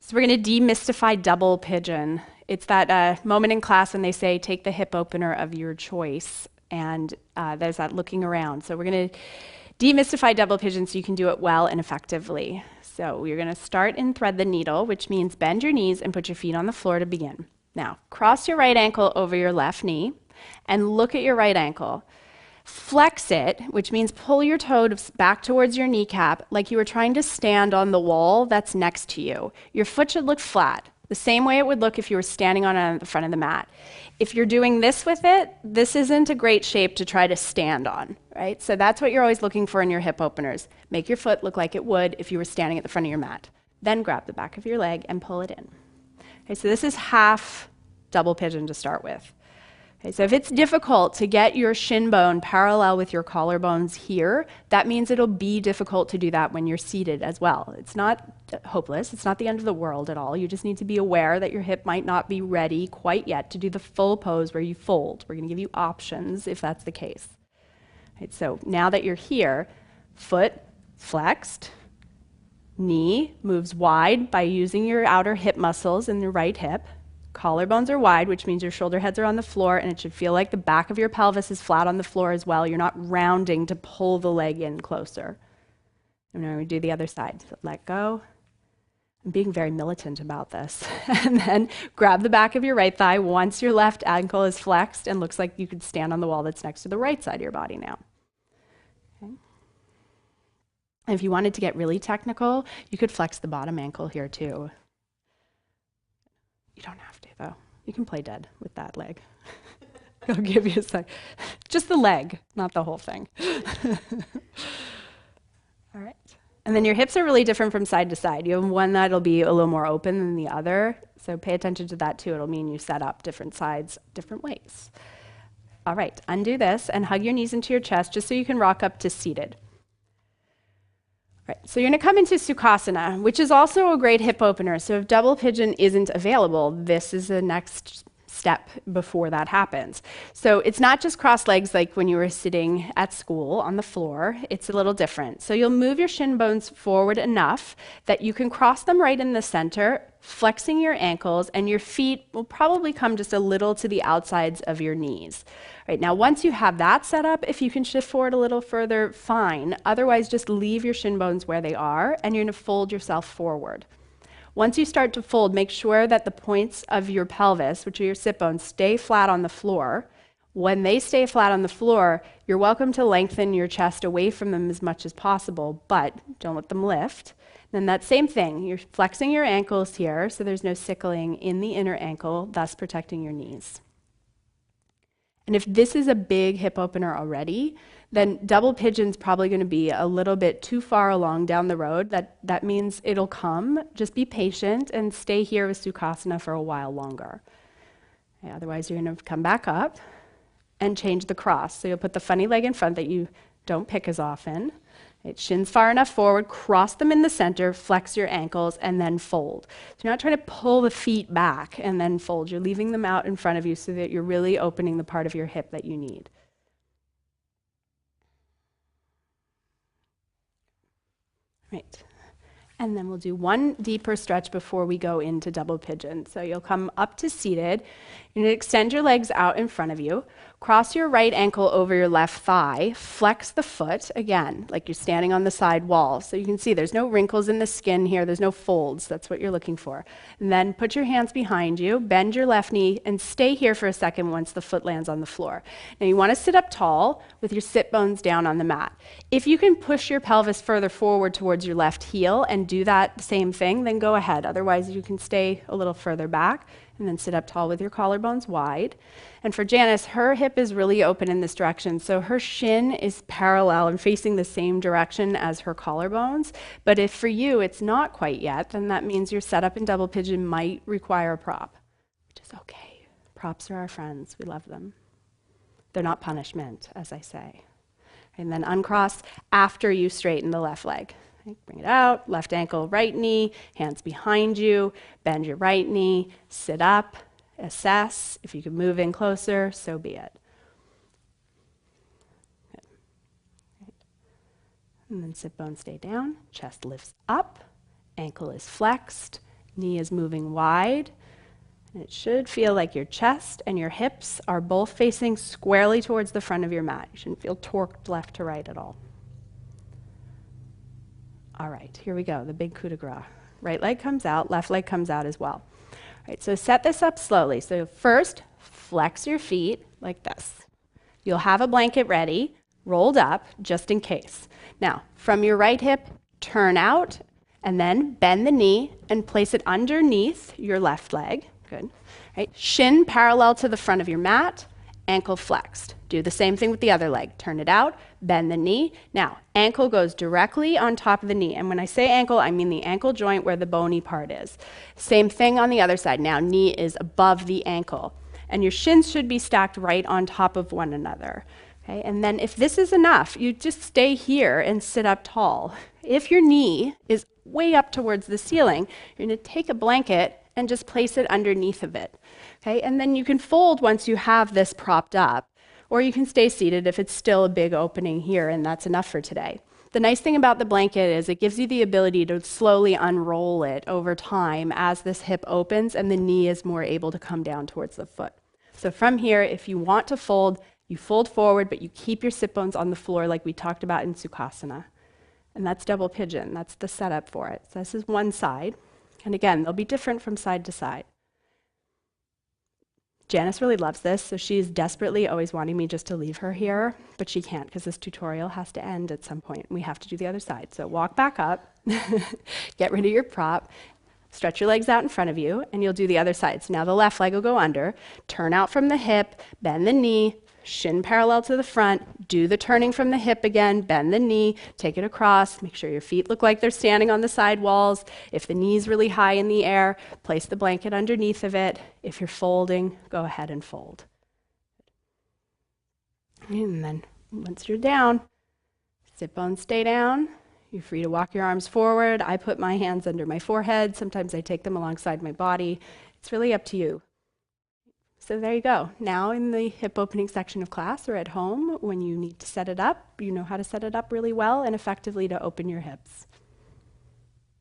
So we're going to demystify double pigeon. It's that moment in class when they say, take the hip opener of your choice. And there's that looking around. So we're going to demystify double pigeon so you can do it well and effectively. So we're going to start and thread the needle, which means bend your knees and put your feet on the floor to begin. Now, cross your right ankle over your left knee and look at your right ankle. Flex it, which means pull your toes back towards your kneecap like you were trying to stand on the wall that's next to you. Your foot should look flat, the same way it would look if you were standing on the front of the mat. If you're doing this with it, this isn't a great shape to try to stand on, right? So that's what you're always looking for in your hip openers. Make your foot look like it would if you were standing at the front of your mat. Then grab the back of your leg and pull it in. Okay, so this is half double pigeon to start with. Okay, so if it's difficult to get your shin bone parallel with your collarbones here, that means it'll be difficult to do that when you're seated as well. It's not hopeless. It's not the end of the world at all. You just need to be aware that your hip might not be ready quite yet to do the full pose where you fold. We're going to give you options if that's the case. Right, so now that you're here, foot flexed, knee moves wide by using your outer hip muscles in the right hip. Collarbones are wide, which means your shoulder heads are on the floor, and it should feel like the back of your pelvis is flat on the floor as well. You're not rounding to pull the leg in closer. And now we do the other side. So let go. I'm being very militant about this. And then grab the back of your right thigh once your left ankle is flexed and looks like you could stand on the wall that's next to the right side of your body now. Okay. And if you wanted to get really technical, you could flex the bottom ankle here too. You don't have to, though. You can play dead with that leg. I'll give you a sec. Just the leg, not the whole thing. All right. And then your hips are really different from side to side. You have one that'll be a little more open than the other, so pay attention to that too. It'll mean you set up different sides different ways. All right, undo this and hug your knees into your chest just so you can rock up to seated. Right, so you're going to come into Sukhasana, which is also a great hip opener. So if double pigeon isn't available, this is the next step before that happens. So it's not just cross legs like when you were sitting at school on the floor. It's a little different. So you'll move your shin bones forward enough that you can cross them right in the center, flexing your ankles, and your feet will probably come just a little to the outsides of your knees. Right, now, once you have that set up, if you can shift forward a little further, fine. Otherwise, just leave your shin bones where they are, and you're going to fold yourself forward. Once you start to fold, make sure that the points of your pelvis, which are your sit bones, stay flat on the floor. When they stay flat on the floor, you're welcome to lengthen your chest away from them as much as possible, but don't let them lift. Then that same thing, you're flexing your ankles here, so there's no sickling in the inner ankle, thus protecting your knees. And if this is a big hip opener already, then double pigeon's probably going to be a little bit too far along down the road. That means it'll come. Just be patient and stay here with Sukhasana for a while longer. Okay, otherwise, you're going to come back up and change the cross. So you'll put the funny leg in front that you don't pick as often. Right, shins far enough forward, cross them in the center, flex your ankles, and then fold. So you're not trying to pull the feet back and then fold. You're leaving them out in front of you so that you're really opening the part of your hip that you need. Right. And then we'll do one deeper stretch before we go into double pigeon. So you'll come up to seated. You're going to extend your legs out in front of you. Cross your right ankle over your left thigh. Flex the foot, again, like you're standing on the side wall. So you can see there's no wrinkles in the skin here. There's no folds. That's what you're looking for. And then put your hands behind you. Bend your left knee and stay here for a second once the foot lands on the floor. Now you want to sit up tall with your sit bones down on the mat. If you can push your pelvis further forward towards your left heel and do that same thing, then go ahead. Otherwise, you can stay a little further back and then sit up tall with your collarbones wide. And for Janice, her hip is really open in this direction, so her shin is parallel and facing the same direction as her collarbones. But if for you it's not quite yet, then that means your setup in double pigeon might require a prop, which is okay. Props are our friends. We love them. They're not punishment, as I say. And then uncross after you straighten the left leg. Okay, bring it out, left ankle, right knee, hands behind you, bend your right knee, sit up, assess. If you can move in closer, so be it. Good. Right. And then sit bones stay down, chest lifts up, ankle is flexed, Knee is moving wide. And it should feel like your chest and your hips are both facing squarely towards the front of your mat. You shouldn't feel torqued left to right at all. All right, here we go, the big coup de grace. Right leg comes out, left leg comes out as well. All right, so set this up slowly. So first, flex your feet like this. You'll have a blanket ready, rolled up, just in case. Now, from your right hip, turn out, and then bend the knee and place it underneath your left leg. Good. Right. Shin parallel to the front of your mat, ankle flexed. Do the same thing with the other leg. Turn it out, bend the knee. Now, ankle goes directly on top of the knee. And when I say ankle, I mean the ankle joint where the bony part is. Same thing on the other side. Now, knee is above the ankle. And your shins should be stacked right on top of one another. Okay? And then if this is enough, you just stay here and sit up tall. If your knee is way up towards the ceiling, you're going to take a blanket and just place it underneath of it. Okay? And then you can fold once you have this propped up, or you can stay seated if it's still a big opening here, and that's enough for today. The nice thing about the blanket is it gives you the ability to slowly unroll it over time as this hip opens and the knee is more able to come down towards the foot. So from here, if you want to fold, you fold forward, but you keep your sit bones on the floor like we talked about in Sukhasana. And that's double pigeon. That's the setup for it. So this is one side. And again, they'll be different from side to side. Janice really loves this, so she's desperately always wanting me just to leave her here, but she can't because this tutorial has to end at some point. We have to do the other side. So walk back up, get rid of your prop, stretch your legs out in front of you, and you'll do the other side. So now the left leg will go under, turn out from the hip, bend the knee, shin parallel to the front, do the turning from the hip again, bend the knee, take it across, make sure your feet look like they're standing on the side walls. If the knee's really high in the air, place the blanket underneath of it. If you're folding, go ahead and fold. And then once you're down, sit bones stay down. You're free to walk your arms forward. I put my hands under my forehead. Sometimes I take them alongside my body. It's really up to you. So there you go. Now in the hip opening section of class or at home, when you need to set it up, you know how to set it up really well and effectively to open your hips.